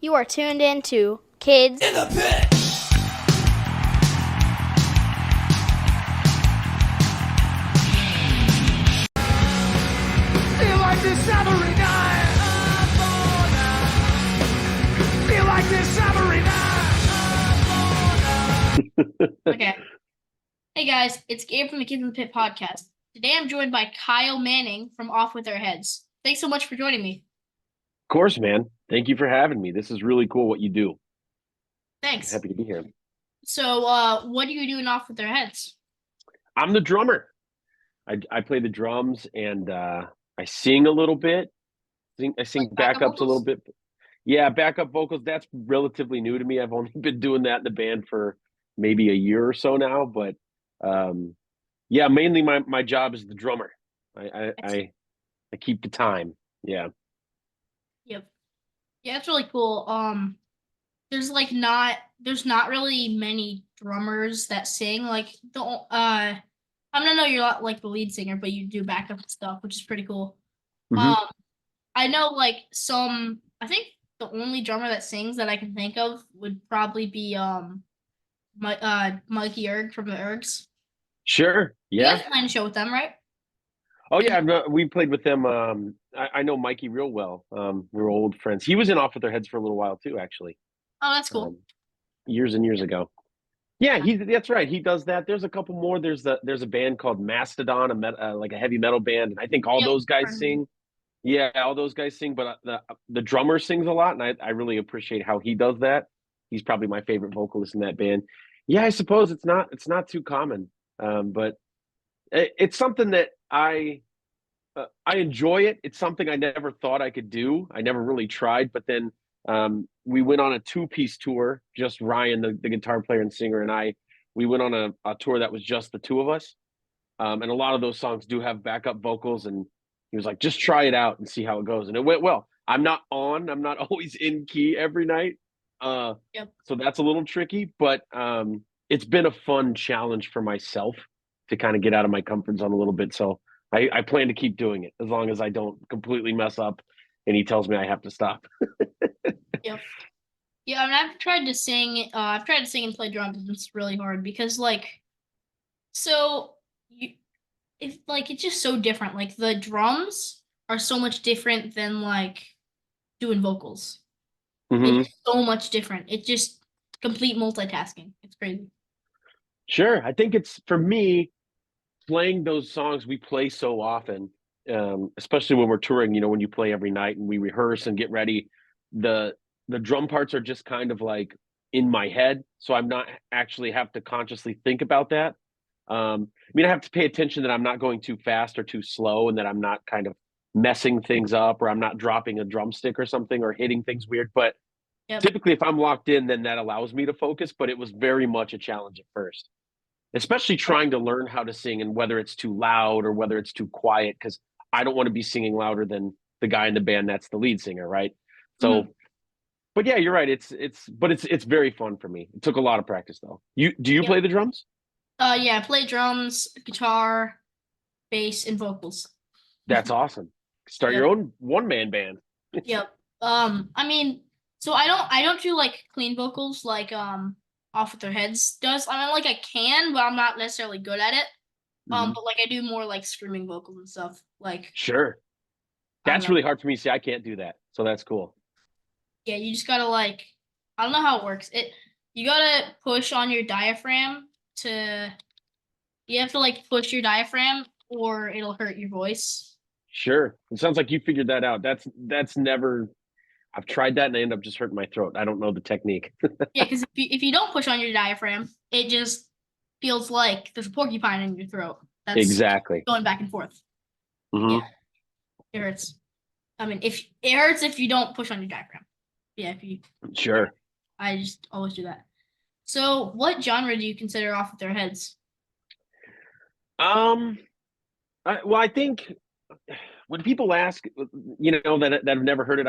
You are tuned in to Kids In the Pit. Feel like this every night. Feel like this every night. Okay. Hey guys, it's Gabe from the Kids in the Pit podcast. Today I'm joined by Kyle Manning from Off With Our Heads. Thanks so much for joining me. Of course, man. Thank you for having me. This is really cool what you do. Thanks. Happy to be here. So, what do you do in Off With Our Heads? I'm the drummer. I play the drums and I sing a little bit. I sing Like backup backups a little vocals? bit. Yeah, backup vocals. That's relatively new to me. I've only been doing that in the band for maybe a year or so now. But yeah, mainly my job is the drummer. I I, That's, I, I keep the time. Yeah. yep. Yeah, it's really cool. There's not really many drummers that sing. I don't know you're not like the lead singer, but you do backup and stuff, which is pretty cool. Hmm. Um, I know like I think the only drummer that sings that I can think of would probably be Mikey Erg from the Ergs. Sure. You Yeah. guys playing a show with them, right? Oh And yeah, we played with them. I know Mikey real well. We were old friends. He was in Off with Their Heads for a little while too, actually, oh, that's cool. um, years and years ago. Yeah, Yeah. that's right. He does that. There's a couple more. There's a band called Mastodon, like a heavy metal band, and I think all Yep. those guys sing. Yeah, all those guys sing, but the drummer sings a lot, and I really appreciate how he does that. He's probably my favorite vocalist in that band. Yeah, I suppose it's not too common, but it's something that I enjoy it. It's something I never thought I could do. I never really tried, but then we went on a two-piece tour. Just Ryan, the guitar player and singer, and I. We went on a tour that was just the two of us, and a lot of those songs do have backup vocals. And he was like, "Just try it out and see how it goes." And it went well. I'm not on. I'm not always in key every night, Yep. so that's a little tricky. But it's been a fun challenge for myself to kind of get out of my comfort zone a little bit. So I plan to keep doing it as long as I don't completely mess up and he tells me I have to stop. Yep. Yeah, I mean, I've tried to sing. I've tried to sing and play drums, and it's really hard because, so you, if like it's just so different. Like the drums are so much different than like doing vocals. It's Hmm. just so much different. It's just complete multitasking. It's crazy. Sure. I think it's for me playing those songs we play so often, especially when we're touring, when you play every night and we rehearse and get ready, the the drum parts are just kind of like in my head. So I'm not actually have to consciously think about that. I mean, I have to pay attention that I'm not going too fast or too slow and that I'm not kind of messing things up or I'm not dropping a drumstick or something or hitting things weird. But Yep. typically, if I'm locked in, then that allows me to focus. But it was very much a challenge at first, especially trying to learn how to sing and whether it's too loud or whether it's too quiet, because I don't want to be singing louder than the guy in the band that's the lead singer, right? Mhm. So, but yeah, you're right. It's very fun for me. It took a lot of practice though. Do you Yep. play the drums? Yeah, I play drums, guitar, bass, and vocals. That's awesome. Start your Yep. own one man band. Yep. I mean, so I don't do like clean vocals like Off With Their Heads does. I mean, like I can, but I'm not necessarily good at it. Hmm. But like I do more like screaming vocals and stuff. Like Sure. I don't That's know. really hard for me. See, I can't do that. So that's cool. Yeah, you just gotta like I don't know how it works. You gotta push on your diaphragm to you have to like push your diaphragm or it'll hurt your voice. Sure. It sounds like you figured that out. That's never I've tried that and I end up just hurting my throat. I don't know the technique. Yeah, because if you don't push on your diaphragm, it just feels like there's a porcupine in your throat. That's Exactly. going back and forth. Yeah, Hmm. it hurts. I mean, if it hurts if you don't push on your diaphragm. Yeah, if you yeah, Sure. I just always do that. So, what genre do you consider Off With Their Heads? Um, well, I think when people ask, that have never heard it,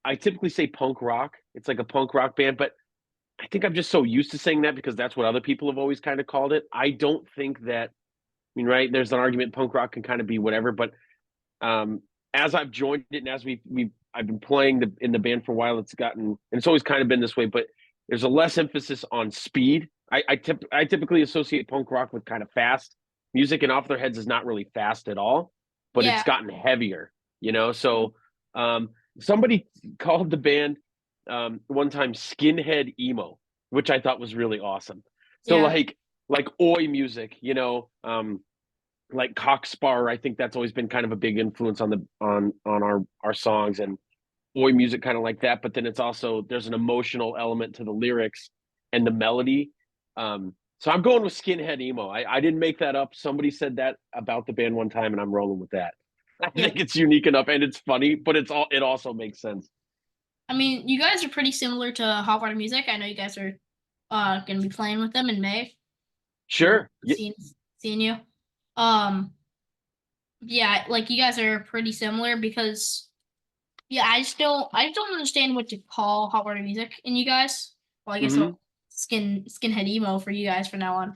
I typically say punk rock. It's like a punk rock band, but I think I'm just so used to saying that because that's what other people have always kind of called it. I don't think that. I mean, right? There's an argument punk rock can kind of be whatever, but um, as I've joined it and as I've been playing in the band for a while. It's gotten, and it's always kind of been this way, but there's a less emphasis on speed. I typically associate punk rock with kind of fast music, and Off Their Heads is not really fast at all, but it's Yeah. gotten heavier, you know. So somebody called the band one time skinhead emo, which I thought was really awesome. So Yeah. like oi music, you know, like Cockspar. I think that's always been kind of a big influence on our songs, and oi music kind of like that. But then it's also there's an emotional element to the lyrics and the melody. So I'm going with skinhead emo. I didn't make that up. Somebody said that about the band one time, and I'm rolling with that. I Yeah. think it's unique enough and it's funny, but it also makes sense. I mean, you guys are pretty similar to Hot Water Music. I know you guys are gonna be playing with them in May. Sure. Yeah. Seeing you. Um, yeah, like you guys are pretty similar because yeah, I just don't understand what to call Hot Water Music in you guys. Well, I guess Hmm. I'll skinhead emo for you guys from now on.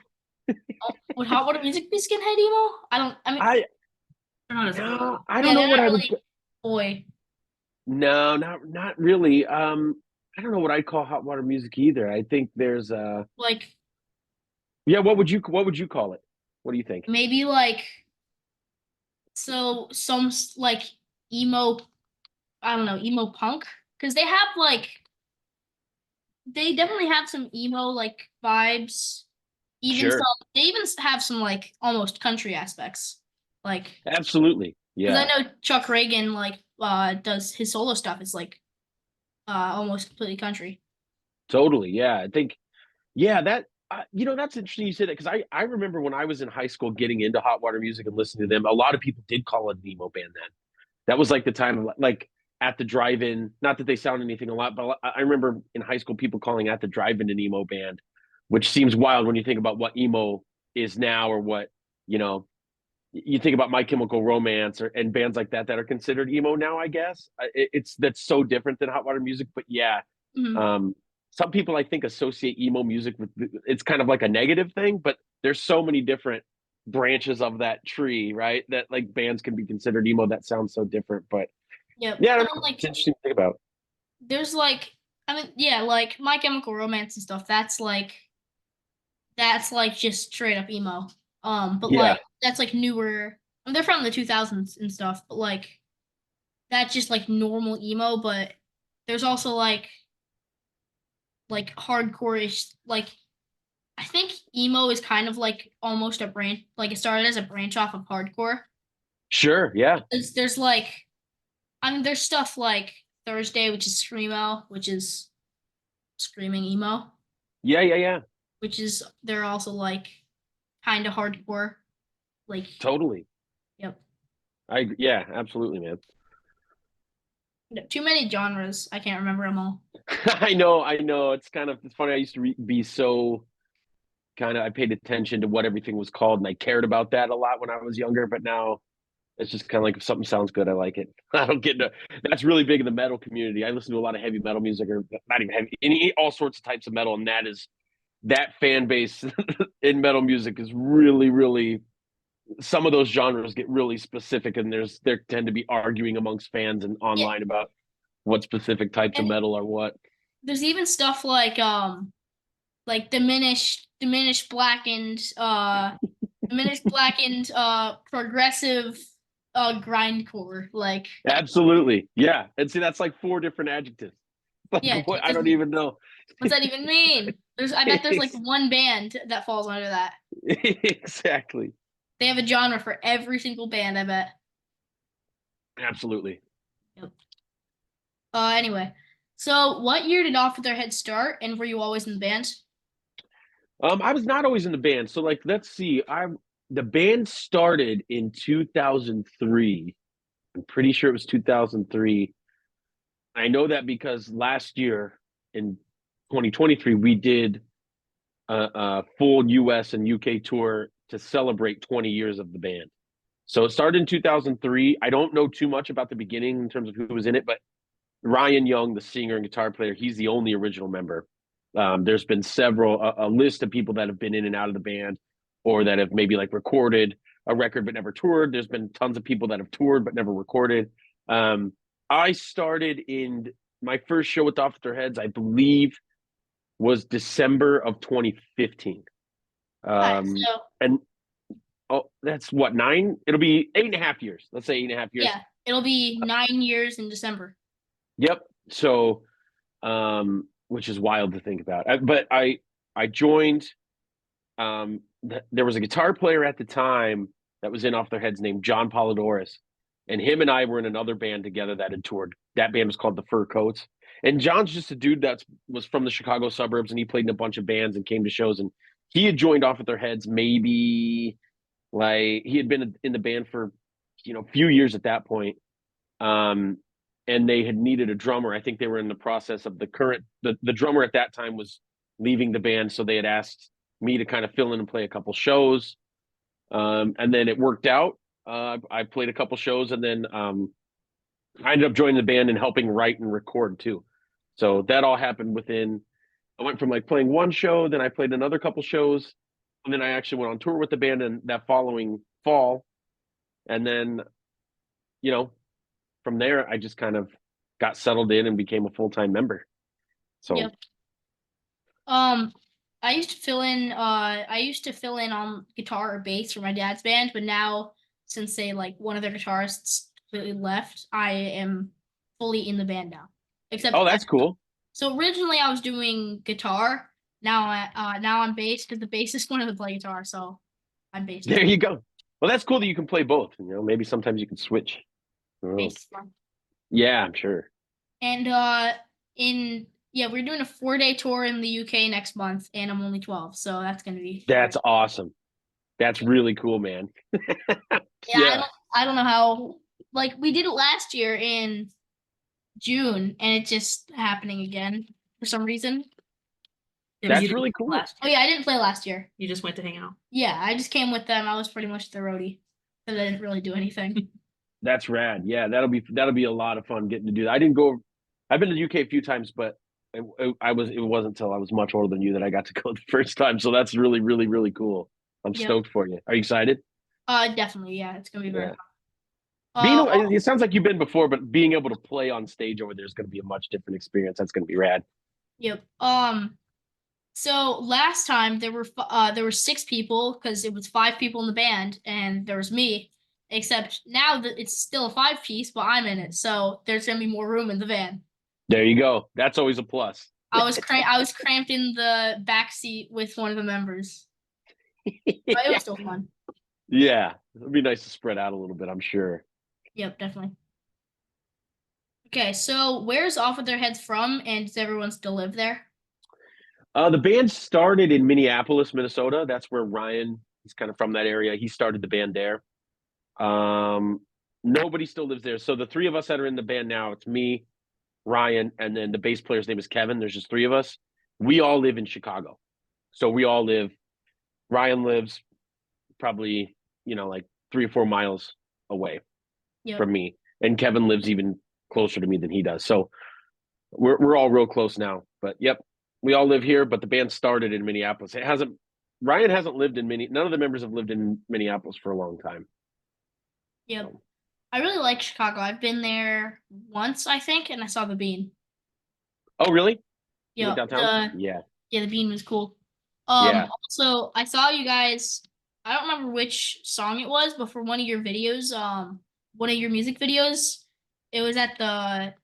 Would Hot Water Music be skinhead emo? I mean, I they're not as no, I yeah, don't know they're what not I would. really boy. No, not really. I don't know what I'd call hot water music either. I think there's Like yeah. What would you call it? What do you think? maybe like so some like emo, I don't know, emo punk because they have like they definitely have some emo like vibes. Even some Sure. they even have some like almost country aspects. Like Absolutely. because I Yeah. know Chuck Reagan like does his solo stuff is like almost completely country. Totally. Yeah. I think yeah, that you know, that's interesting you say that because I remember when I was in high school getting into hot water music and listening to them, a lot of people did call it an emo band then. That was like the time of like at the drive-in, not that they sound anything a lot, but I remember in high school people calling at the drive-in an emo band, which seems wild when you think about what emo is now or what, you know, you think about My Chemical Romance and bands like that that are considered emo now, I guess. It's that's so different than hot water music, but yeah, Hmm. um, some people I think associate emo music with it's kind of like a negative thing, but there's so many different branches of that tree, right? That like bands can be considered emo that sounds so different. But Yep. yeah, I I don't mean know. It's like interesting to think about. there's like I mean yeah like My Chemical Romance and stuff. That's like just straight up emo. But Yeah, like that's like newer. I mean, they're from the 2000s and stuff, but like that's just like normal emo. But there's also like hardcore-ish like I think emo is kind of like almost a branch like it started as a branch off of hardcore. sure. Yeah, There's like I mean there's stuff like Thursday, which is screamo, which is screaming emo, yeah. which is they're also like kind of hardcore. Like Totally. yep. Yeah, absolutely, man. No, too many genres. I can't remember them all. I know. It's funny. I used to be so kind of I paid attention to what everything was called, and I cared about that a lot when I was younger. But now it's just kind of like if something sounds good, I like it. I don't get into that's really big in the metal community. I listen to a lot of heavy metal music, or not even heavy, all sorts of types of metal, and that fan base in metal music is really, really. Some of those genres get really specific, and there tend to be arguing amongst fans and Yeah, online about what specific types of and metal are what. there's even stuff like diminished blackened progressive grindcore like Absolutely, yeah. And see, that's like four different adjectives. Like yeah what it I don't doesn't even know. what's that even mean? I bet there's like one band that falls under that. Exactly. They have a genre for every single band, I bet. Absolutely. Yep. Anyway, so what year did Off With Their Head start, and were you always in the band? I was not always in the band. So like let's see. The band started in 2003. I'm pretty sure it was 2003. I know that because last year in 2023 we did a full US and UK tour to celebrate 20 years of the band. So it started in 2003. I don't know too much about the beginning in terms of who was in it, but Ryan Young, the singer and guitar player, he's the only original member. There's been a list of people that have been in and out of the band or that have maybe like recorded a record but never toured. There's been tons of people that have toured but never recorded. Um, I started in my first show with Off Their Heads, I believe, was December of 2015. Alright, so And that's what, 9? It'll be 8.5 years. Let's say 8.5 years. yeah, it'll be 9 years in December. Yep. So, which is wild to think about. But I joined. There was a guitar player at the time that was in Off Their Heads named John Polidorus, and him and I were in another band together that had toured. That band was called the Fur Coats. And John's just a dude that was from the Chicago suburbs, and he played in a bunch of bands and came to shows. And he had joined Off Their Heads maybe like he had been in the band for a few years at that point. And they had needed a drummer. I think they were in the process of the drummer at that time was leaving the band, so they had asked me to kind of fill in and play a couple shows. And then it worked out. I played a couple shows, and then I ended up joining the band and helping write and record too. So that all happened I went from like playing one show, then I played another couple shows, and then I actually went on tour with the band in that following fall. And then, from there, I just kind of got settled in and became a full-time member. So Yep. I used to fill in. I used to fill in on guitar or bass for my dad's band, but now since one of their guitarists completely left, I am fully in the band now. Except that's cool. So originally I was doing guitar. Now I'm bass because the bassist wanted to play guitar, so I'm bass. There you go. Well, that's cool that you can play both. Maybe sometimes you can switch. Bass is fun. Yeah, I'm sure. And we're doing a 4-day tour in the UK next month, and I'm only 12, so that's gonna be. That's awesome. That's really cool, man. Yeah. I don't know how. We did it last year in June, and it's just happening again for some reason. Yeah, That's you didn't really play cool. last Oh year. yeah, I didn't play last year. You just went to hang out. Yeah, I just came with them. I was pretty much the roadie, because I didn't really do anything. That's rad. Yeah, that'll be a lot of fun getting to do that. I didn't go. I've been to the UK a few times, but it wasn't until I was much older than you that I got to go the first time. So that's really, really, really cool. I'm Yep. stoked for you. Are you excited? Definitely, yeah, it's gonna be very Yeah. fun. It sounds like you've been before, but being able to play on stage over there is going to be a much different experience. That's going to be rad. Yep. So last time there were 6 people because it was 5 people in the band, and there was me. Except now that it's still a 5-piece, but I'm in it, so there's gonna be more room in the van. There you go. That's always a plus. I was cramped in the back seat with one of the members, but it was still fun. Yeah, it'd be nice to spread out a little bit, I'm sure. Yep, definitely. Okay, so where's Off With Their Heads from, and does everyone still live there? The band started in Minneapolis, Minnesota. That's where Ryan is kind of from that area. He started the band there. Nobody still lives there. So the 3 of us that are in the band now, it's me, Ryan, and then the bass player's name is Kevin. There's just 3 of us. We all live in Chicago. So Ryan lives probably, like 3 or 4 miles away from me. And Kevin lives even closer to me than he does. So we're all real close now. But yep, we all live here, but the band started in Minneapolis. Ryan hasn't lived in none of the members have lived in Minneapolis for a long time. Yep. I really like Chicago. I've been there once, I think, and I saw the Bean. Oh, really? Yeah. You went downtown? Yeah. Yeah, the Bean was cool. Yeah. Also, I saw you guys. I don't remember which song it was, but for one of your videos, one of your music videos, it was at it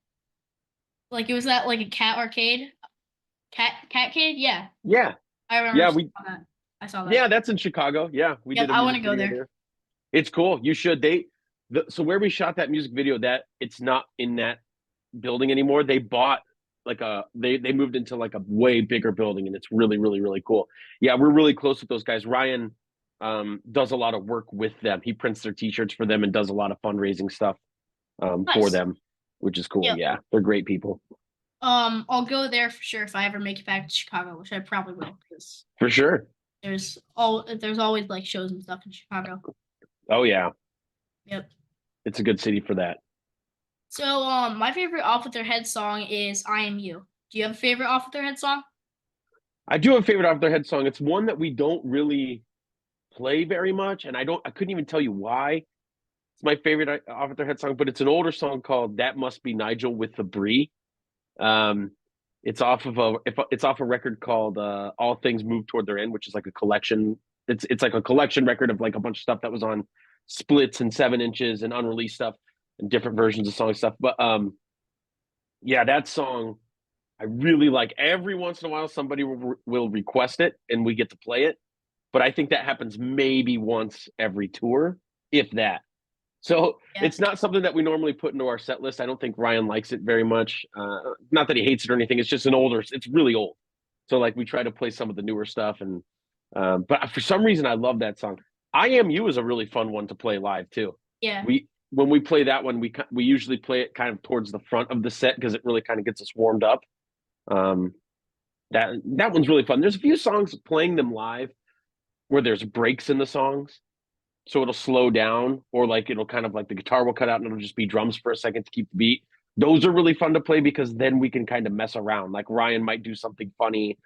was at a cat arcade, catcade. Yeah. Yeah. I remember. Yeah, that. I saw that. Yeah, that's in Chicago. Yeah, we did. I want to go there. It's cool. You should. So where we shot that music video, that it's not in that building anymore. They bought they moved into a way bigger building, and it's really, really, really cool. Yeah, we're really close with those guys. Ryan does a lot of work with them. He prints their t-shirts for them and does a lot of fundraising stuff for them, which is cool. Yep. Yeah, they're great people. I'll go there for sure if I ever make it back to Chicago, which I probably will, because For sure. there's always shows and stuff in Chicago. Oh yeah, Yep. it's a good city for that. So my favorite Off With Their Head song is I Am You. Do you have a favorite Off With Their Head song? I do have a favorite Off Their Head song. It's one that we don't really play very much, and I couldn't even tell you why. It's my favorite Off With Their Head song, but it's an older song called "That Must Be Nigel" with the Brie. Um, it's off of it's off a record called "All Things Move Toward Their End," which is like a collection. It's like a collection record of like a bunch of stuff that was on splits and 7 inches and unreleased stuff and different versions of song stuff. But yeah, that song I really like. Every once in a while, somebody will request it and we get to play it. But I think that happens maybe once every tour, if that. So Yeah. it's not something that we normally put into our set list. I don't think Ryan likes it very much. Not that he hates it or anything. It's just it's really old. So like we try to play some of the newer stuff. And but for some reason, I love that song. I Am You is a really fun one to play live too. Yeah. When we play that one, we usually play it kind of towards the front of the set because it really kind of gets us warmed up. That one's really fun. There's a few songs playing them live where there's breaks in the songs, so it'll slow down, or like it'll kind of like the guitar will cut out and it'll just be drums for a second to keep the beat. Those are really fun to play because then we can kind of mess around. Like Ryan might do something funny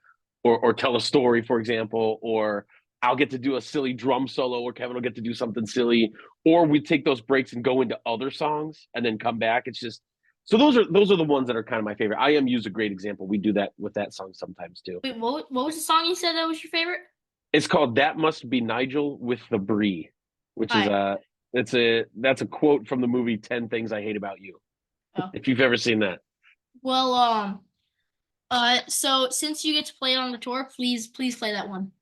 or tell a story, for example, or I'll get to do a silly drum solo, or Kevin will get to do something silly, or we take those breaks and go into other songs and then come back. It's just so those are the ones that are kind of my favorite. I Am You's a great example. We do that with that song sometimes too. Wait, what was the song you said that was your favorite? It's called "That Must Be Nigel" with the Brie, which is that's a quote from the movie 10 Things I Hate About You. Oh. If you've ever seen that. Well, so since you get to play it on the tour, please play that one.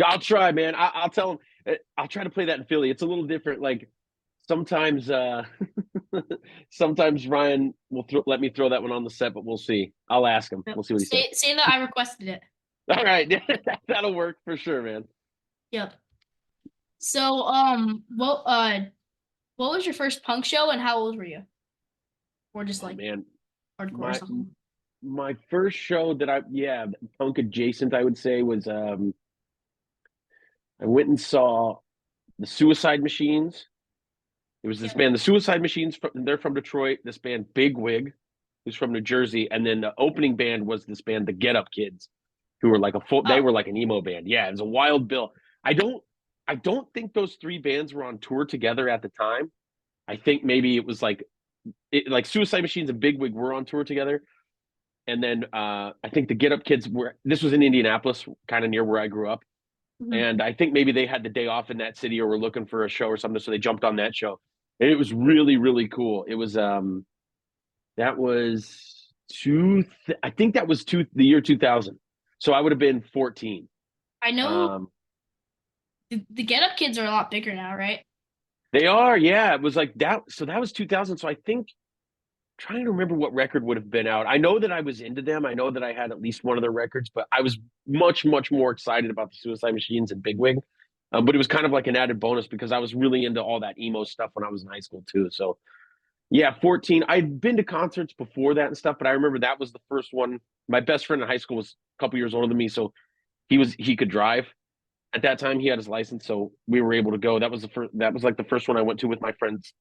I'll try, man. I'll tell him. I'll try to play that in Philly. It's a little different. Like sometimes, sometimes Ryan will let me throw that one on the set, but we'll see. I'll ask him. We'll see what he says. Say that I requested it. All right, that'll work for sure, man. Yep. So, what was your first punk show and how old were you? Or just like Man, hardcore or something? my first show that punk adjacent, I would say, was I went and saw the Suicide Machines. It was this band, the Suicide Machines. They're from Detroit. This band, Big Wig, who's from New Jersey, and then the opening band was this band, the Get Up Kids, who were like they were like an emo band. Yeah, it was a wild bill. I don't think those three bands were on tour together at the time. I think maybe it was like Suicide Machines and Big Wig were on tour together. And then I think the Get Up Kids this was in Indianapolis, kind of near where I grew up. Mhm. And I think maybe they had the day off in that city or were looking for a show or something. So they jumped on that show. And it was really, really cool. It was that was I think that was the year 2000. So I would have been 14. I know the Get Up Kids are a lot bigger now, right? They are, yeah. It was like that. So that was 2000. So I think trying to remember what record would have been out. I know that I was into them. I know that I had at least one of their records, but I was much, much more excited about the Suicide Machines and Big Wig. But it was kind of like an added bonus because I was really into all that emo stuff when I was in high school too. So yeah, 14. I'd been to concerts before that and stuff, but I remember that was the first one. My best friend in high school was a couple years older than me, so he could drive. At that time, he had his license, so we were able to go. That was like the first one I went to with my friends.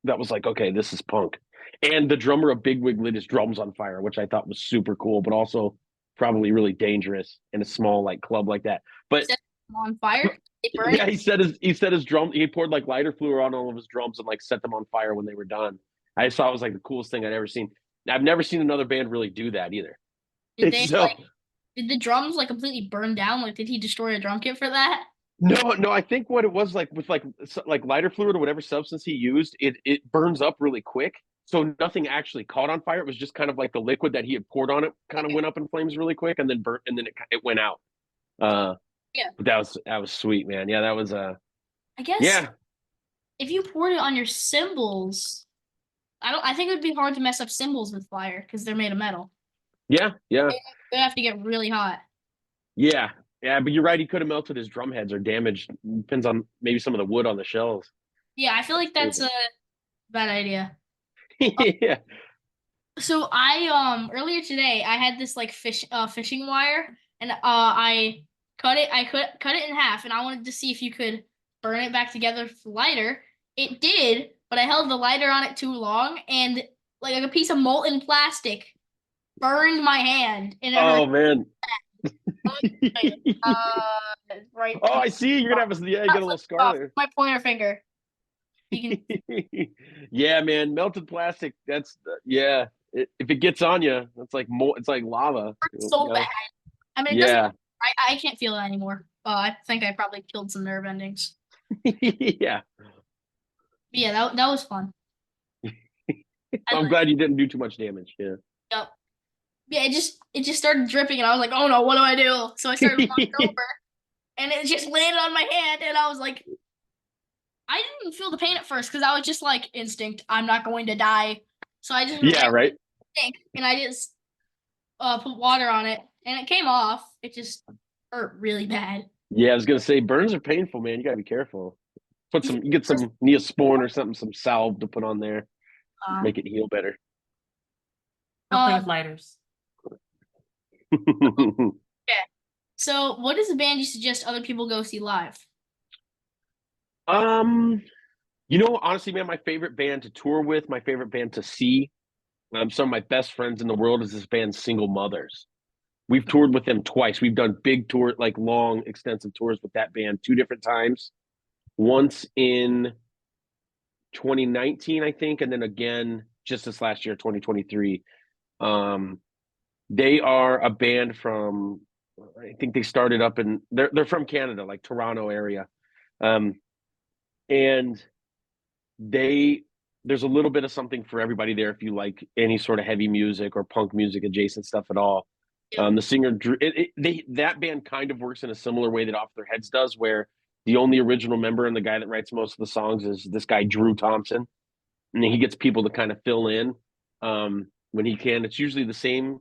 That was like, okay, this is punk. And the drummer of Big Wig lit his drums on fire, which I thought was super cool, but also probably really dangerous in a small like club like that. But Set them on fire. They burn. yeah, he set his drum. He poured like lighter fluid on all of his drums and like set them on fire when they were done. I just thought it was like the coolest thing I'd ever seen. I've never seen another band really do that either. Did they So, did the drums like completely burn down? Like, did he destroy a drum kit for that? no. I think what it was like with like lighter fluid or whatever substance he used, it burns up really quick. So nothing actually caught on fire. It was just kind of like the liquid that he had poured on it kind of went up in flames really quick and then burnt, and then it went out. Yeah. But that was sweet, man. Yeah, that was I guess yeah. if you poured it on your cymbals, I think it would be hard to mess up cymbals with fire because they're made of metal. Yeah. They have to get really hot. Yeah. But you're right. He could have melted his drum heads or damaged. Depends on maybe some of the wood on the shells. Yeah, I feel like that's a bad idea. Yeah. So I earlier today I had this like fishing wire and I cut it in half and I wanted to see if you could burn it back together with lighter. It did, but I held the lighter on it too long and like a piece of molten plastic burned my hand and it Oh hurt. man. Right. Oh, I see. You're gonna have you get a little scar there. My pointer finger. You can Yeah, man, melted plastic. That's yeah. If it gets on you, it's like it's like lava. hurt so bad. I mean, it doesn't. Yeah, I can't feel it anymore. I think I probably killed some nerve endings. yeah. But yeah, that was fun. I'm glad you didn't do too much damage. Yeah. Yep. Yeah, it just started dripping, and I was like, oh no, what do I do? So I started walking over, and it just landed on my hand, and I was like, I didn't feel the pain at first because I was just like instinct. I'm not going to die. So I just Yeah, ran right. sink, and I just put water on it, and it came off. It just hurt really bad. Yeah, I was gonna say burns are painful, man. You gotta be careful. You get some Neosporin or something, some salve to put on there, make it heal better. Don't play Um, with lighters. So what is the band you suggest other people go see live? um, honestly, man, my favorite band to tour with, my favorite band to see, some of my best friends in the world is this band, Single Mothers. We've toured with them twice. We've done big tour, like long, extensive tours with that band 2 different times. Once in 2019, I think, and then again just this last year, 2023. They are a band from, I think they started up in, they're from Canada, like Toronto area. And there's a little bit of something for everybody there if you like any sort of heavy music or punk music adjacent stuff at all. The singer Drew, that band kind of works in a similar way that Off Their Heads does, where the only original member and the guy that writes most of the songs is this guy Drew Thompson, and he gets people to kind of fill in when he can. It's usually the same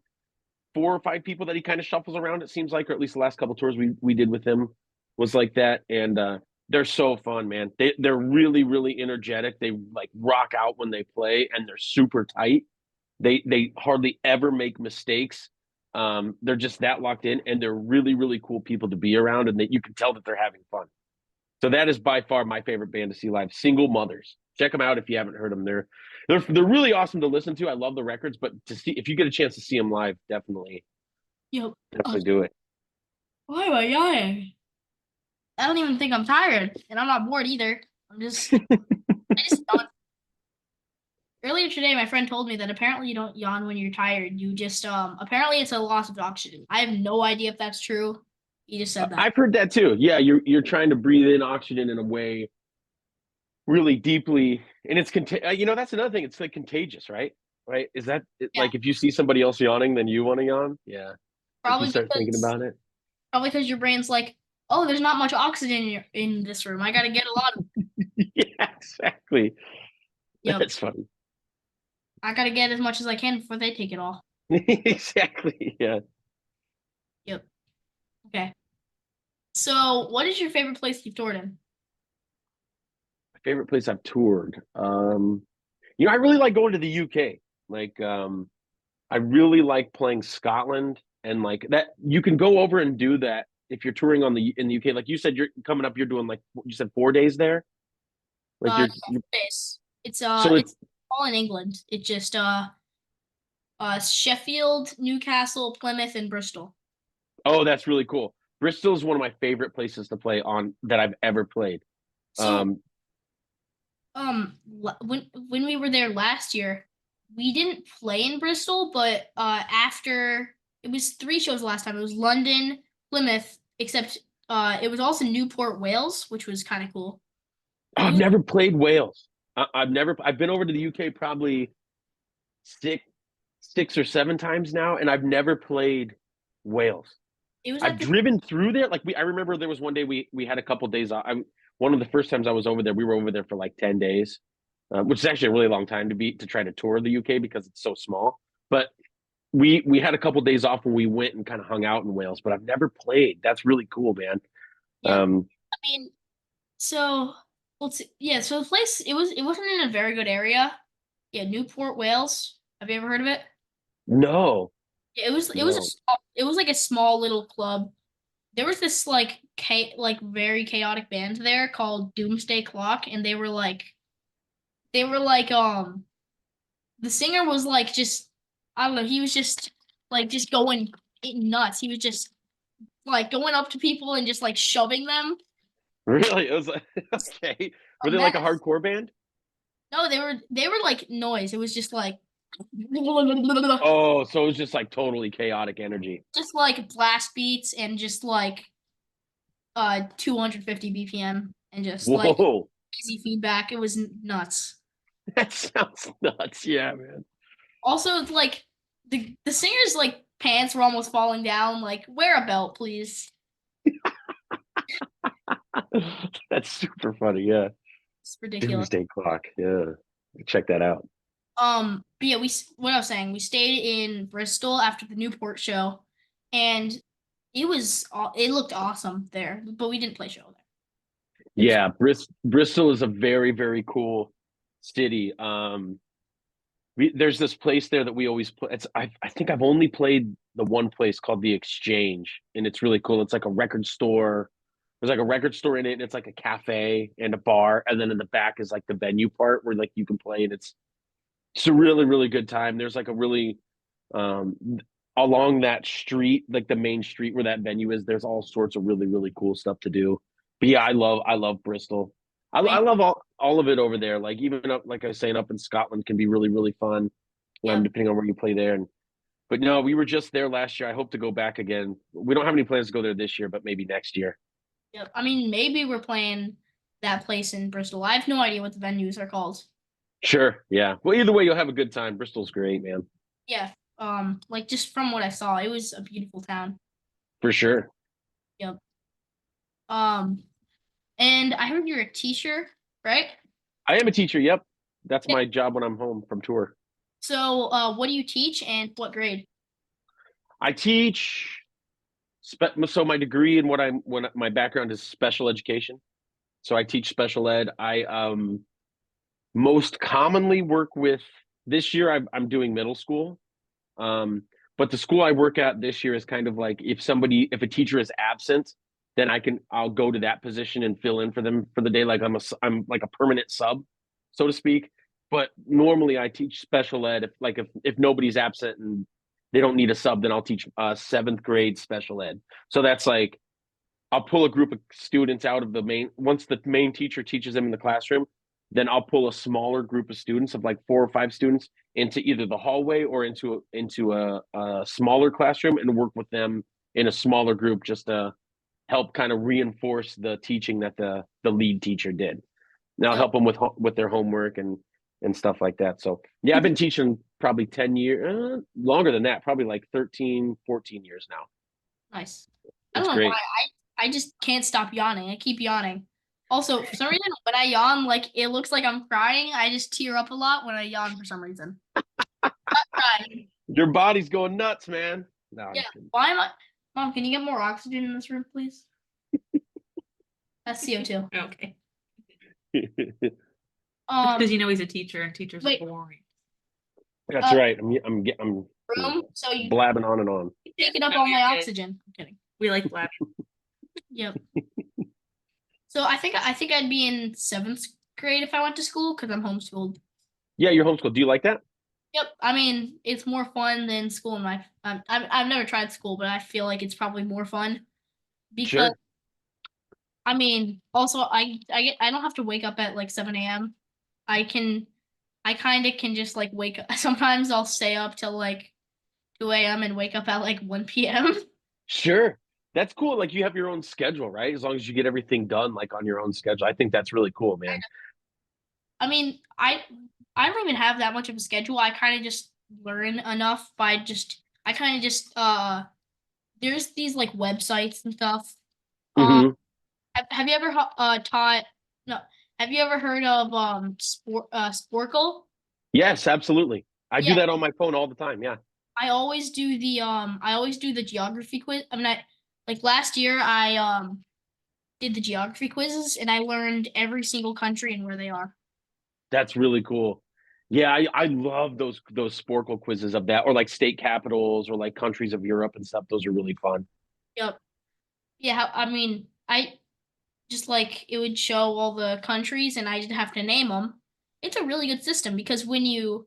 4 or 5 people that he kind of shuffles around. It seems like, or at least the last couple tours we did with him was like that, and they're so fun, man. They're really really energetic. They like rock out when they play, and they're super tight. They hardly ever make mistakes. They're just that locked in, and they're really really cool people to be around, and that you can tell that they're having fun. So that is by far my favorite band to see live. Single Mothers. Check them out if you haven't heard them. They're really awesome to listen to. I love the records, but to see, if you get a chance to see them live, definitely Yep. do it. Why am I yawning? I don't even think I'm tired, and I'm not bored either. I just yawn. Earlier today, my friend told me that apparently you don't yawn when you're tired. You just apparently it's a loss of oxygen. I have no idea if that's true. He just said that. I've heard that too. Yeah, you're trying to breathe in oxygen in a way really deeply, and it's that's another thing. It's like contagious, right? Right? Is that Yeah. like if you see somebody else yawning, then you want to yawn? Yeah. If you start thinking about it. Probably because your brain's like, oh, there's not much oxygen in this room. I got to get a lot of. Yeah, exactly. Yep. That's funny. I got to get as much as I can before they take it all. Exactly. Yeah. Yep. Okay. So, what is your favorite place you've toured in? My favorite place I've toured. I really like going to the UK. Like, I really like playing Scotland, and like that you can go over and do that if you're touring in the UK. Like you said, you're coming up, you're doing like you said 4 days there. Like you're Space. It's so it's all in England. It just Sheffield, Newcastle, Plymouth, and Bristol. oh, that's really cool. Bristol is one of my favorite places to play on that I've ever played. So, when we were there last year, we didn't play in Bristol, but after it was 3 shows last time. It was London, Plymouth, except it was also Newport, Wales, which was kind of cool. I've never played Wales. I've been over to the UK probably six or 7 times now, and I've never played Wales. I've driven through there. Like I remember there was one day we had a couple days off. One of the first times I was over there, we were over there for like 10 days, which is actually a really long time to try to tour the UK because it's so small. But we had a couple days off when we went and kind of hung out in Wales, but I've never played. That's really cool, man. Yeah. I mean, so so the place it wasn't in a very good area. Yeah, Newport, Wales. Have you ever heard of it? No. Yeah, it was like a small little club. There was this like very chaotic band there called Doomsday Clock, and they were like the singer was like just I don't know, he was just like just going nuts. He was just like going up to people and just like shoving them. Really? It was like, okay. Were they like a hardcore band? No, they were like noise. It was just like Oh, so it was just like totally chaotic energy. just like blast beats and just like 250 BPM and just like Whoa, easy feedback. It was nuts. that sounds nuts. Yeah, man. Also, it's like the singer's like pants were almost falling down. Like, wear a belt, please. That's super funny. Yeah. It's ridiculous. Doomsday Clock. Yeah. Check that out. But yeah, what I was saying, we stayed in Bristol after the Newport show, and it looked awesome there, but we didn't play show there. It was Yeah, Bristol is a very, very cool city. There's this place there that we always play. I think I've only played the one place called the Exchange, and it's really cool. It's like a record store. There's like a record store in it, and it's like a cafe and a bar, and then in the back is like the venue part where like you can play, and it's a really, really good time. There's like a really um along that street, like the main street where that venue is, there's all sorts of really, really cool stuff to do. But yeah, I love Bristol. I I love all of it over there. Like even up, like I was saying, up in Scotland can be really, really fun. yeah, Depending on where you play there. But no, we were just there last year. I hope to go back again. We don't have any plans to go there this year, but maybe next year. yeah. I mean, maybe we're playing that place in Bristol. I have no idea what the venues are called. Sure. Yeah. Well, either way, you'll have a good time. Bristol's great, man. Yeah. Like just from what I saw, it was a beautiful town. For sure. Yep. Um, and I heard you're a teacher, right? I am a teacher. Yep. That's Yeah. my job when I'm home from tour. So, what do you teach and what grade? I teach so my degree and when my background is special education. So I teach special ed. I most commonly work with this year I'm doing middle school. Um, but the school I work at this year is kind of like if a teacher is absent, then I'll go to that position and fill in for them for the day. Like I'm like a permanent sub, so to speak. But normally I teach special ed if nobody's absent and they don't need a sub, then I'll teach seventh grade special ed. So that's like I'll pull a group of students out of once the main teacher teaches them in the classroom, then I'll pull a smaller group of students of like 4 or 5 students into either the hallway or into a smaller classroom and work with them in a smaller group just to help kind of reinforce the teaching that the lead teacher did. And I'll help them with their homework and stuff like that. So yeah, I've been teaching probably 10 years, longer than that, probably like 13, 14 years now. Nice. I It's don't know great. why I just can't stop yawning. I keep yawning. Also, for some reason, when I yawn, like it looks like I'm crying. I just tear up a lot when I yawn for some reason. Not crying. Your body's going nuts, man. No, I'm Yeah. kidding. Why am I? Mom, can you get more oxygen in this room, please? That's CO2. Okay. Um, Because you know he's a teacher and teachers wait. are boring. That's right. I'm room. So you blabbing on and on. taking up No, all my you're good. oxygen. I'm kidding. We like black. Yep. So I think I'd be in seventh grade if I went to school because I'm homeschooled. Yeah, you're homeschooled. Do you like that? Yep. I mean, it's more fun than school in my. I've never tried school, but I feel like it's probably more fun because Sure. I mean, also I don't have to wake up at like 7 a.m. I kind of can just like wake up. Sometimes I'll stay up till like 2 a.m. and wake up at like 1 p.m. Sure. That's cool. Like you have your own schedule, right? As long as you get everything done like on your own schedule. I think that's really cool, man. I mean, I don't even have that much of a schedule. I kind of just learn enough by just I kind of just there's these like websites and stuff. Mhm. Have you ever taught no, have you ever heard of Sporkle? Yes, absolutely. I do Yeah, that on my phone all the time. Yeah. I always do the geography quiz. I mean, I like last year I did the geography quizzes and I learned every single country and where they are. That's really cool. Yeah, I love those Sporkle quizzes of that, or like state capitals or like countries of Europe and stuff. Those are really fun. Yep. Yeah, I mean, I just like it would show all the countries and I just have to name them. It's a really good system because when you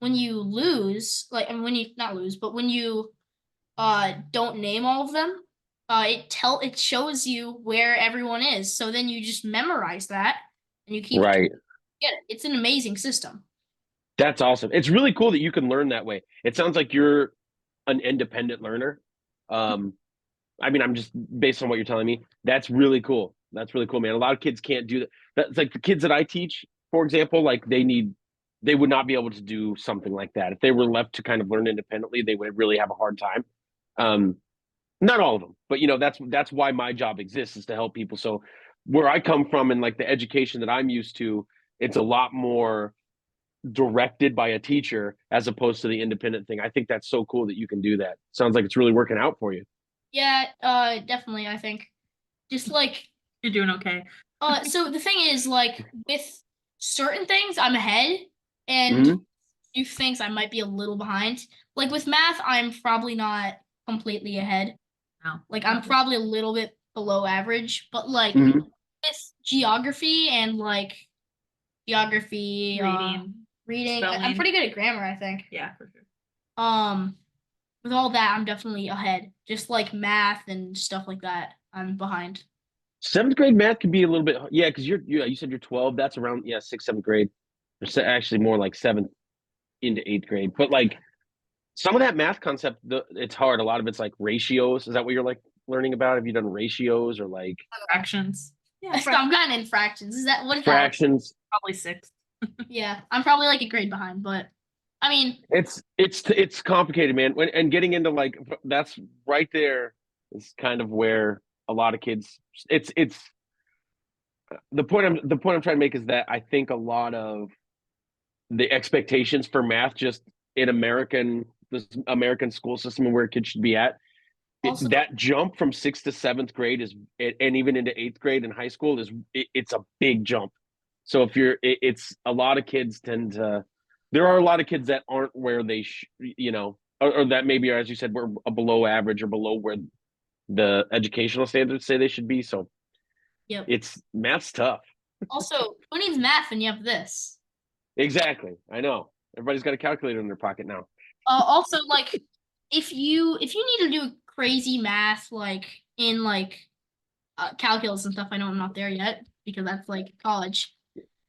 lose, like I mean, when you not lose, but when you don't name all of them, it shows you where everyone is. So then you just memorize that and you keep it. Right. get it. It's an amazing system. That's awesome. It's really cool that you can learn that way. It sounds like you're an independent learner. Um, I mean, I'm just based on what you're telling me. That's really cool. That's really cool, man. A lot of kids can't do that. That's like the kids that I teach, for example, like they would not be able to do something like that. If they were left to kind of learn independently, they would really have a hard time. Um, not all of them, but that's why my job exists, is to help people. So where I come from and like the education that I'm used to, it's a lot more directed by a teacher as opposed to the independent thing. I think that's so cool that you can do that. Sounds like it's really working out for you. Yeah, definitely, I think. Just like You're doing okay. so the thing is, like, with certain things I'm ahead, and Mhm. few things I might be a little behind. Like with math, I'm probably not completely ahead. No. Like I'm probably a little bit below average, but like Mhm. with geography and like geography, reading, I'm spelling. pretty good at grammar, I think. Yeah, for sure. Um, with all that, I'm definitely ahead. Just like math and stuff like that, I'm behind. Seventh grade math can be a little bit, yeah, because you said you're 12. That's around, yeah, sixth, seventh grade. Actually more like seventh into eighth grade. But like some of that math concept, it's hard. A lot of it's like ratios. Is that what you're like learning about? Have you done ratios or like Fractions. Yeah, So I'm kind of in fractions. Is that what is that? fractions? probably 6. Yeah, I'm probably like a grade behind, but I mean, It's complicated, man. And getting into like that's right there is kind of where a lot of kids. It's the point I'm trying to make is that I think a lot of the expectations for math just in this American school system and where kids should be at. also, That jump from sixth to seventh grade and even into eighth grade in high school it's a big jump. So if it's a lot of kids tend to, there are a lot of kids that aren't where they, or that maybe, as you said, we're below average or below where the educational standards say they should be. So yep. math's tough. Also, who needs math when you have this? Exactly. I know. Everybody's got a calculator in their pocket now. Also, like, if you need to do crazy math, like in like calculus and stuff, I know I'm not there yet because that's like college.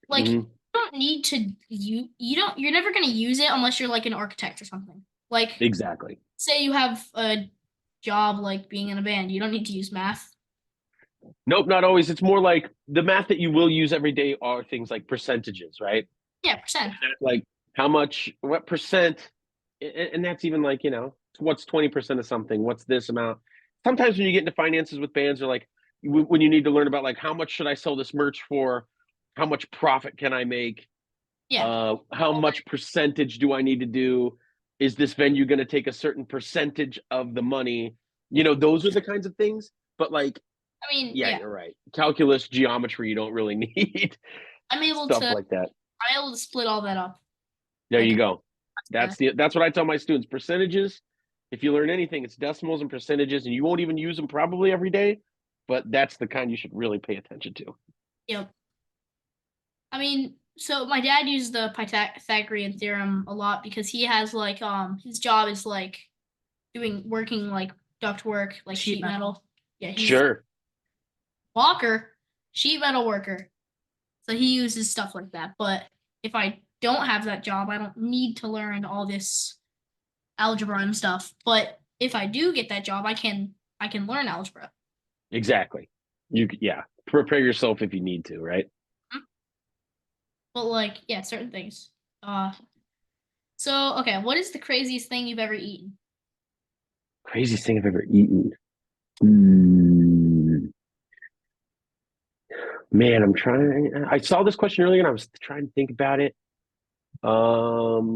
Like, Hmm. you don't need to you're never gonna use it unless you're like an architect or something. Like, Exactly. say you have a job like being in a band, you don't need to use math. Nope, not always. It's more like the math that you will use every day are things like percentages, right? Yeah, percent. Like how much, what percent, and that's even like, what's 20% of something? What's this amount? Sometimes when you get into finances with bands, or like when you need to learn about like how much should I sell this merch for? How much profit can I make? Yeah. How much percentage do I need to do? Is this venue going to take a certain percentage of the money? Those are the kinds of things. But like, I mean, yeah, yeah. you're right. Calculus, geometry, you don't really need I'm able stuff to like that. I'm able to split all that up. There Like, you go. uh, That's what I tell my students. Percentages. If you learn anything, it's decimals and percentages, and you won't even use them probably every day. But that's the kind you should really pay attention to. yep. I mean, so my dad uses the Pythagorean theorem a lot because he has like his job is like working like duct work, like Sheet sheet metal. metal. Yeah, he's Sure. Walker, sheet metal worker. So he uses stuff like that. But if I don't have that job, I don't need to learn all this algebra and stuff. But if I do get that job, I can learn algebra. Exactly. Yeah. Prepare yourself if you need to, right? But like, yeah, certain things. So okay, what is the craziest thing you've ever eaten? Craziest thing I've ever eaten. Mm, man, I'm trying. I saw this question earlier and I was trying to think about it. I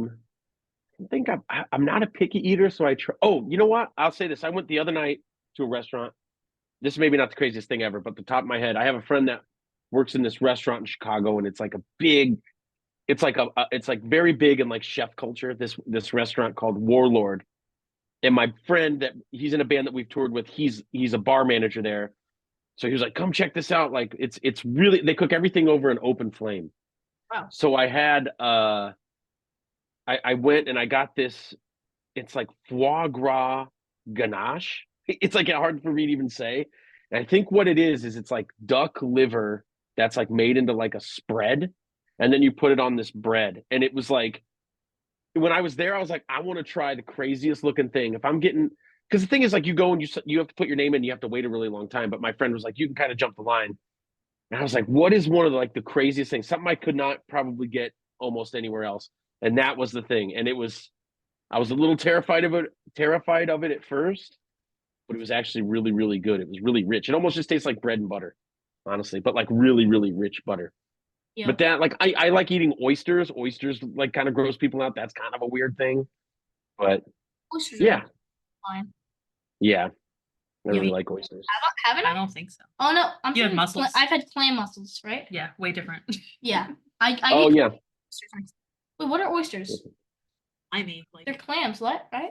think I'm not a picky eater, so I try. Oh, you know what? I'll say this. I went the other night to a restaurant. This is maybe not the craziest thing ever, but the top of my head, I have a friend that works in this restaurant in Chicago, and it's like a big, it's like very big in like chef culture. This restaurant called Warlord, and my friend that he's in a band that we've toured with, he's a bar manager there. So he was like, "Come check this out! Like it's really they cook everything over an open flame." Wow. So I went and I got this. It's like foie gras ganache. It's like hard for me to even say. And I think what it is it's like duck liver that's like made into like a spread. and then you put it on this bread. And it was like, when I was there, I was like, I want to try the craziest looking thing. If I'm getting, because the thing is, like, you go and you have to put your name in, you have to wait a really long time. But my friend was like, you can kind of jump the line. And I was like, what is one of the, like, the craziest things? Something I could not probably get almost anywhere else. And that was the thing. And I was a little terrified of it at first, but it was actually really, really good. It was really rich. It almost just tastes like bread and butter, honestly, but like really, really rich butter. Yeah. But that, like, I like eating oysters. Oysters, like, kind of gross people out. That's kind of a weird thing. But Oysters yeah, are fine. yeah, I really Yeah. like oysters. Haven't I I? don't think so. Oh no, I'm You have thinking mussels. I've had clam mussels, right? Yeah, way different. Yeah. I Oh get yeah, oysters. Wait, what are oysters? I mean, like They're clams, what? Right?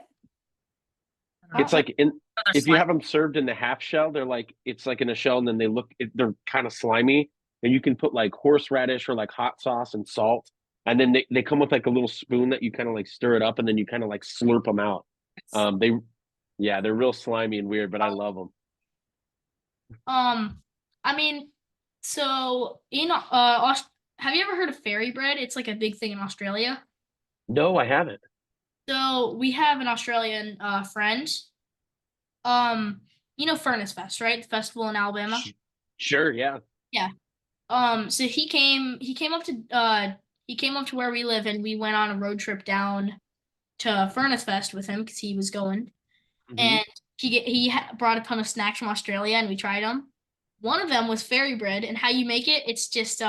I don't it's know. like in But they're if you slimy. have them served in the half shell, they're like, it's like in a shell, and then they're kind of slimy, and you can put like horseradish or like hot sauce and salt, and then they come with like a little spoon that you kind of like stir it up, and then you kind of like slurp them out. They yeah, they're real slimy and weird, but I love them. I mean, so have you ever heard of fairy bread? It's like a big thing in Australia. No, I haven't. So we have an Australian friend. You know Furnace Fest, right? The festival in Alabama. Sure, yeah. Yeah. So he came up to where we live, and we went on a road trip down to Furnace Fest with him because he was going, Mhm. and brought a ton of snacks from Australia, and we tried them. One of them was fairy bread, and how you make it, it's just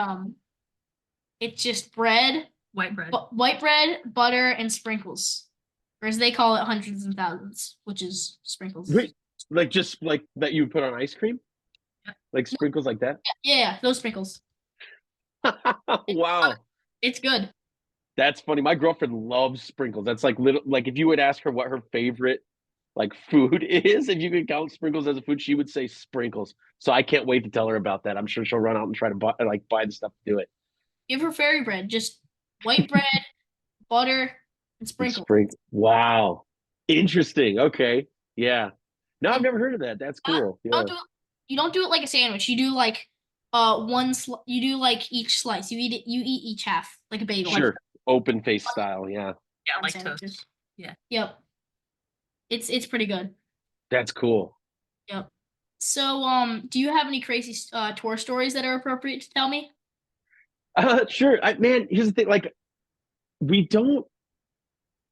bread, White bread. white bread, butter, and sprinkles, or as they call it, hundreds and thousands, which is sprinkles. Wait, like just like that you would put on ice cream? Yeah. Like sprinkles like that? Yeah, those sprinkles. Wow. It's good. That's funny. My girlfriend loves sprinkles. That's like little, like if you would ask her what her favorite like food is, if you could count sprinkles as a food, she would say sprinkles. So I can't wait to tell her about that. I'm sure she'll run out and try to buy the stuff to do it. Give her fairy bread, just white bread, butter, and sprinkles. Wow. Interesting. Okay. Yeah. No, I've And never heard of that. That's cool. you Yeah. you don't do it like a sandwich. You do like you do like each slice. You eat each half like a bagel. Sure. Open face style. Yeah. Yeah, on like sandwiches. toast. Yeah. Yep. It's pretty good. That's cool. Yep. So do you have any crazy tour stories that are appropriate to tell me? Sure. Man, here's the thing. Like, we don't.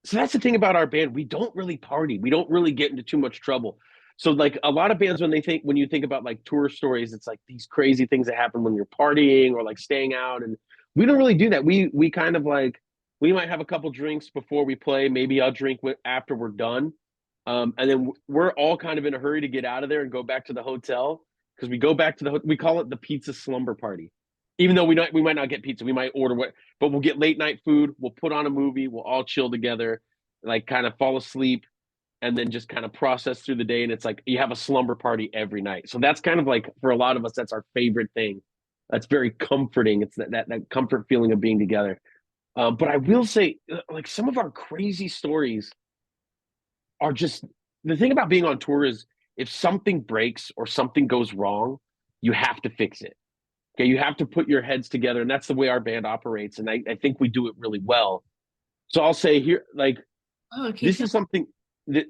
So that's the thing about our band. We don't really party. We don't really get into too much trouble. So like a lot of bands, when you think about like tour stories, it's like these crazy things that happen when you're partying or like staying out, and we don't really do that. We kind of like, we might have a couple drinks before we play. Maybe I'll drink after we're done, and then we're all kind of in a hurry to get out of there and go back to the hotel, because we go back to we call it the pizza slumber party. Even though we might not get pizza, we might order but we'll get late night food. We'll put on a movie. We'll all chill together, like kind of fall asleep, and then just kind of process through the day. And it's like you have a slumber party every night. So that's kind of like, for a lot of us, that's our favorite thing. That's very comforting. It's that comfort feeling of being together. But I will say, like, some of our crazy stories are just, the thing about being on tour is, if something breaks or something goes wrong, you have to fix it. Okay, you have to put your heads together, and that's the way our band operates. And I think we do it really well. So I'll say here, like, Oh, okay. this is something that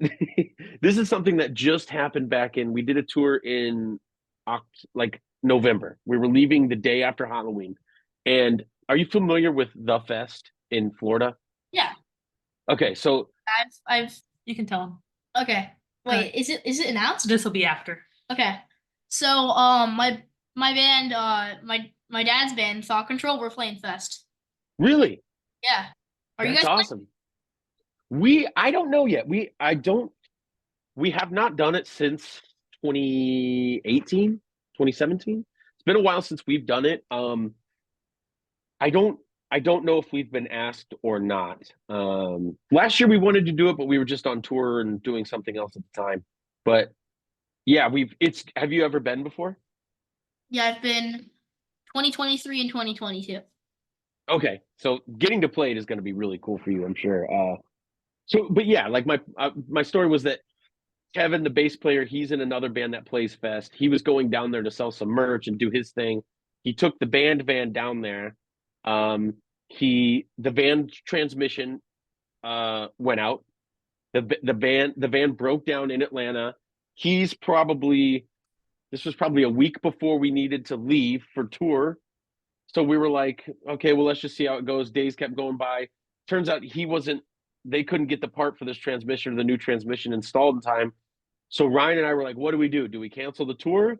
this is something that just happened back in. We did a tour in like November. We were leaving the day after Halloween. And are you familiar with The Fest in Florida? Yeah. Okay, so I've You can tell them. okay. Wait, is it announced? This will be after. Okay. So my band my dad's band Thought Control, we're playing Fest. really, Yeah. Are you that's guys awesome. I don't know yet. We have not done it since 2018, 2017. It's been a while since we've done it. I don't know if we've been asked or not. Last year we wanted to do it, but we were just on tour and doing something else at the time. But yeah, have you ever been before? Yeah, I've been 2023 and 2022. Okay, so getting to play it is going to be really cool for you, I'm sure. But yeah, like my story was that Kevin, the bass player, he's in another band that plays Fest. He was going down there to sell some merch and do his thing. He took the band van down there, The van transmission went out. The van broke down in Atlanta. This was probably a week before we needed to leave for tour. So we were like, okay, well, let's just see how it goes. Days kept going by. Turns out they couldn't get the part for this transmission or the new transmission installed in time. So Ryan and I were like, what do we do? Do we cancel the tour?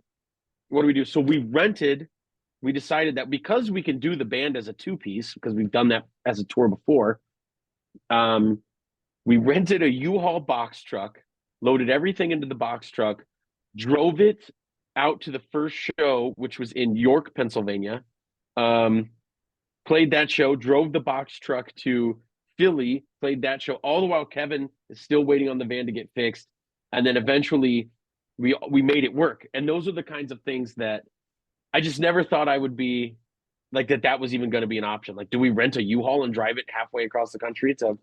What do we do? So we decided that because we can do the band as a two-piece, because we've done that as a tour before, we rented a U-Haul box truck, loaded everything into the box truck, drove it out to the first show, which was in York, Pennsylvania, played that show, drove the box truck to Philly, played that show, all the while Kevin is still waiting on the van to get fixed. And then eventually we made it work. And those are the kinds of things that I just never thought I would be like that was even going to be an option. Like, do we rent a U-Haul and drive it halfway across the country to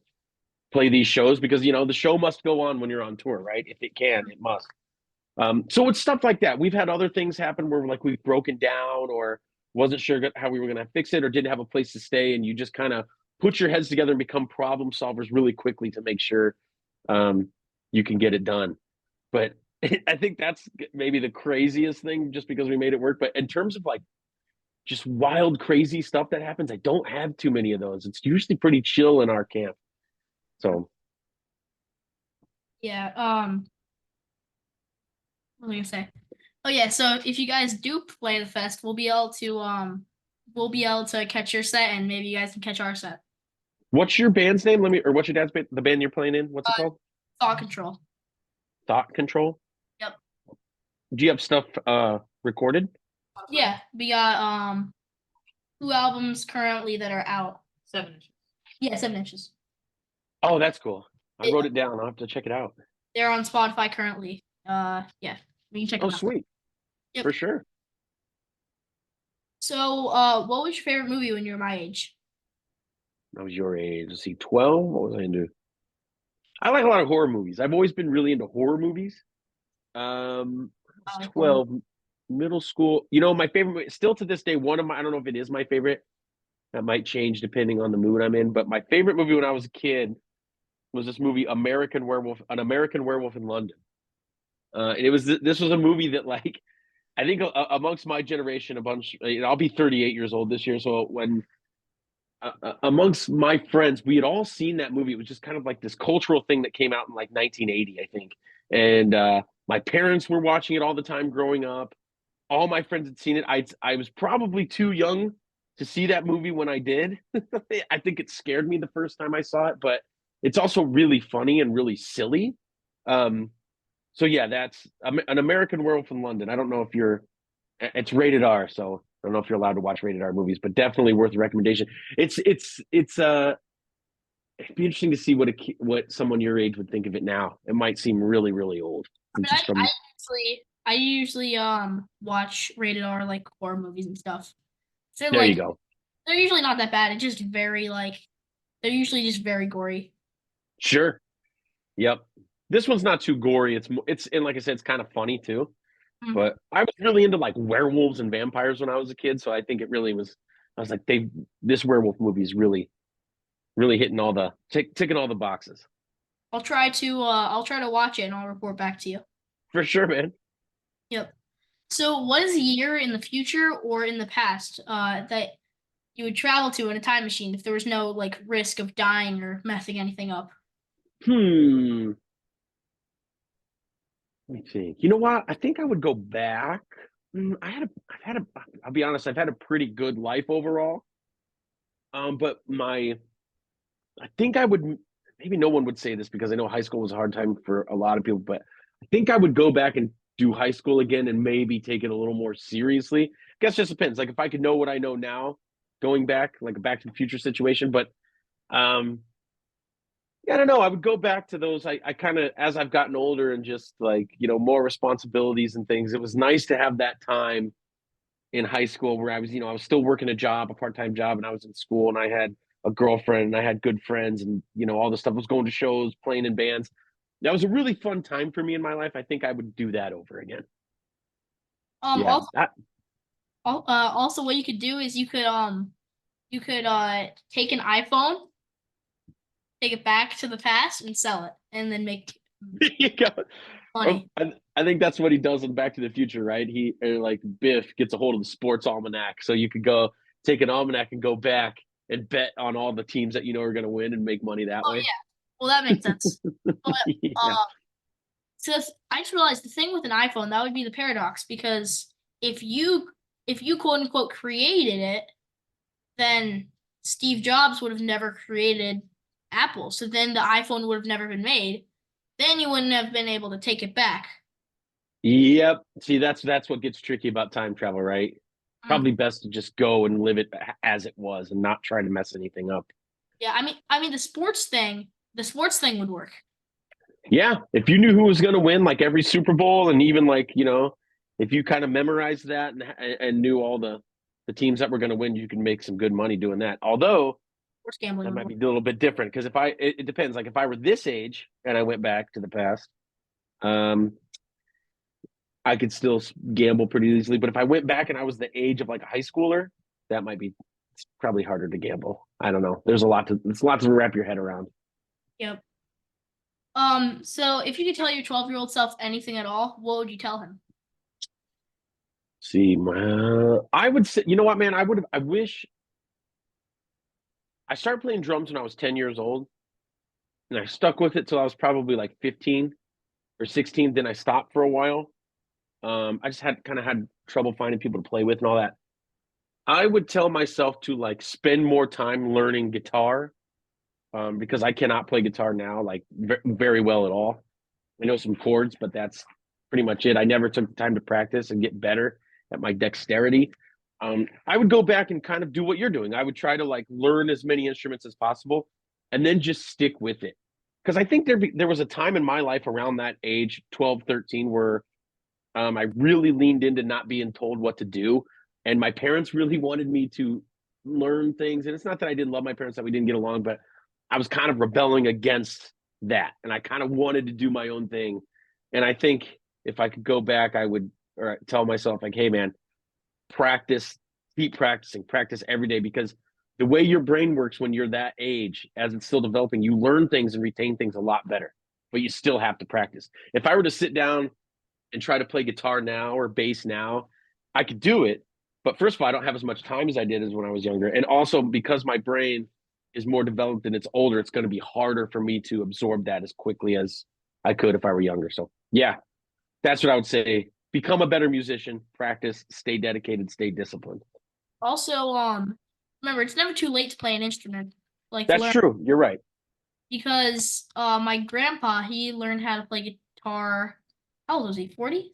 play these shows? Because, the show must go on when you're on tour, right? If it can, it must. So it's stuff like that. We've had other things happen where like we've broken down or wasn't sure how we were going to fix it or didn't have a place to stay. And you just kind of put your heads together and become problem solvers really quickly to make sure you can get it done. But I think that's maybe the craziest thing just because we made it work. But in terms of like just wild, crazy stuff that happens, I don't have too many of those. It's usually pretty chill in our camp. So. Yeah. What was I gonna say? Oh yeah. So if you guys do play the fest, we'll be able to catch your set, and maybe you guys can catch our set. What's your band's name? What's your dad's band? The band you're playing in? What's it called? Thought Control. Thought Control. Yep. Do you have stuff recorded? Yeah, we got 2 albums currently that are out. 7 inches. Yeah, 7 inches. Oh, that's cool. I wrote it down. I'll have to check it out. They're on Spotify currently. Yeah, we can check them Oh, out. sweet. Yep. For sure. So, what was your favorite movie when you were my age? I was your age. Let's see, 12. What was I into? I like a lot of horror movies. I've always been really into horror movies. I was 12, middle school. My favorite, still to this day, I don't know if it is my favorite. That might change depending on the mood I'm in. But my favorite movie when I was a kid was this movie, An American Werewolf in London. And this was a movie that, like, I think amongst my generation, I'll be 38 years old this year. So when amongst my friends, we had all seen that movie. It was just kind of like this cultural thing that came out in like 1980, I think. And my parents were watching it all the time growing up. All my friends had seen it. I was probably too young to see that movie when I did. I think it scared me the first time I saw it, but it's also really funny and really silly. So yeah, that's An American Werewolf in London. I don't know if it's rated R, so I don't know if you're allowed to watch rated R movies, but definitely worth a recommendation. It'd be interesting to see what someone your age would think of it now. It might seem really, really old. I usually watch rated R like horror movies and stuff. So there you go. They're usually not that bad. It's just they're usually just very gory. Sure. Yep. This one's not too gory. And like I said, it's kind of funny too. Mm-hmm. But I was really into like werewolves and vampires when I was a kid, so I think it really was. I was like, this werewolf movie is really, really hitting ticking all the boxes. I'll try to watch it and I'll report back to you. For sure, man. Yep. So, what is a year in the future or in the past that you would travel to in a time machine if there was no like risk of dying or messing anything up? Let me think. You know what? I think I would go back. I'll be honest, I've had a pretty good life overall. But I think I would, maybe no one would say this because I know high school was a hard time for a lot of people, but I think I would go back and do high school again and maybe take it a little more seriously. I guess it just depends. Like if I could know what I know now, going back, like a Back to the Future situation, but yeah, I don't know. I would go back to those. I kind of, as I've gotten older and just like, more responsibilities and things, it was nice to have that time in high school where I was still working a part-time job, and I was in school and I had a girlfriend and I had good friends and, all the stuff. I was going to shows, playing in bands. That was a really fun time for me in my life. I think I would do that over again. Also, what you could do is you could you could take an iPhone, take it back to the past, and sell it, and then make There you go. money. I think that's what he does in Back to the Future, right? Like Biff gets a hold of the sports almanac, so you could go take an almanac and go back and bet on all the teams that you know are going to win and make money that Oh way. yeah, well that makes sense. But Yeah. so I just realized the thing with an iPhone, that would be the paradox, because if you quote unquote created it, then Steve Jobs would have never created Apple. So then the iPhone would have never been made. Then you wouldn't have been able to take it back. Yep. See, that's what gets tricky about time travel, right? Probably best to just go and live it as it was and not try to mess anything up. Yeah, I mean the sports thing would work. Yeah, if you knew who was going to win, like every Super Bowl, and even like if you kind of memorized that and knew all the teams that were going to win, you can make some good money doing that. Although Sports gambling that would might work. be a little bit different because it depends. Like if I were this age and I went back to the past, I could still gamble pretty easily. But if I went back and I was the age of like a high schooler, that might be it's probably harder to gamble. I don't know. It's a lot to wrap your head around. Yep. So if you could tell your 12-year-old self anything at all, what would you tell him? See, I would say, you know what, man, I wish I started playing drums when I was 10 years old, and I stuck with it till I was probably like 15 or 16. Then I stopped for a while. I just had trouble finding people to play with and all that. I would tell myself to like spend more time learning guitar, because I cannot play guitar now like very well at all. I know some chords, but that's pretty much it. I never took the time to practice and get better at my dexterity. I would go back and kind of do what you're doing. I would try to like learn as many instruments as possible and then just stick with it. Because I think there was a time in my life around that age, 12, 13, where I really leaned into not being told what to do. And my parents really wanted me to learn things. And it's not that I didn't love my parents, that we didn't get along, but I was kind of rebelling against that. And I kind of wanted to do my own thing. And I think if I could go back, I would or tell myself, like, hey, man, practice, keep practicing, practice every day, because the way your brain works when you're that age, as it's still developing, you learn things and retain things a lot better, but you still have to practice. If I were to sit down and try to play guitar now or bass now, I could do it. But first of all, I don't have as much time as I did as when I was younger. And also because my brain is more developed and it's older, it's going to be harder for me to absorb that as quickly as I could if I were younger. So yeah, that's what I would say. Become a better musician, practice, stay dedicated, stay disciplined. Also, remember it's never too late to play an instrument. Like That's learn, true. You're right. because my grandpa, he learned how to play guitar. How old was he? 40?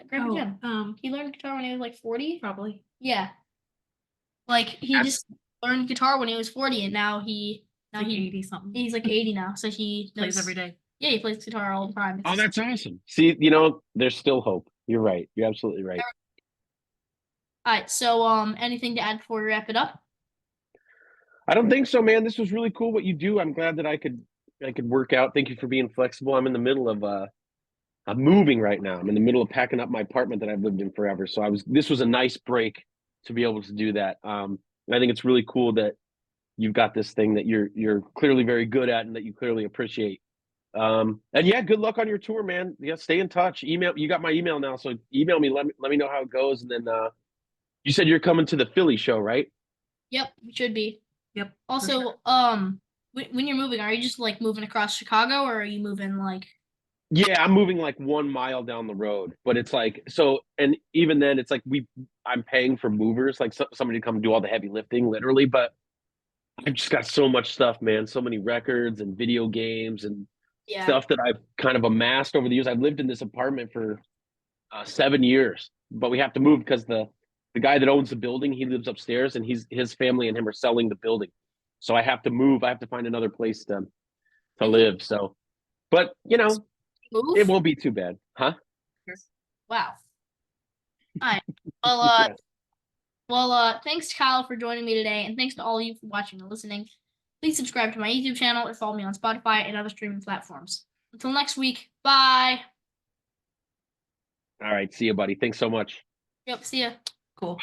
Grandpa Jim. He learned guitar when he was like 40. Probably. Yeah. Like he That's- just learned guitar when he was 40, and now Like 80 something. he's like 80 now. So he Plays knows, every day. Yeah, he plays guitar all the time. Oh, It's- that's awesome. See, there's still hope. You're right. You're absolutely right. all right. So anything to add before we wrap it up? I don't think so, man. This was really cool what you do. I'm glad that I could work out. Thank you for being flexible. I'm in the middle of I'm moving right now. I'm in the middle of packing up my apartment that I've lived in forever. So this was a nice break to be able to do that. I think it's really cool that you've got this thing that you're clearly very good at and that you clearly appreciate. And yeah, good luck on your tour, man. Yeah, stay in touch. Email, you got my email now, so email me, let me know how it goes. And then you said you're coming to the Philly show, right? Yep, it should be. Yep. for Also, sure. when you're moving, are you just like moving across Chicago, or are you moving like? Yeah, I'm moving like 1 mile down the road, but it's like so, and even then, it's like I'm paying for movers, like somebody to come do all the heavy lifting, literally. But I've just got so much stuff, man. So many records and video games and Yeah. stuff that I've kind of amassed over the years. I've lived in this apartment for 7 years, but we have to move because the guy that owns the building, he lives upstairs, and his family and him are selling the building. So I have to move. I have to find another place to live. So, but Move? it won't be too bad, huh? Wow. All right. Well, thanks to Kyle for joining me today, and thanks to all of you for watching and listening. Please subscribe to my YouTube channel or follow me on Spotify and other streaming platforms. Until next week, bye. All right, see you, buddy. Thanks so much. Yep, see ya. Cool.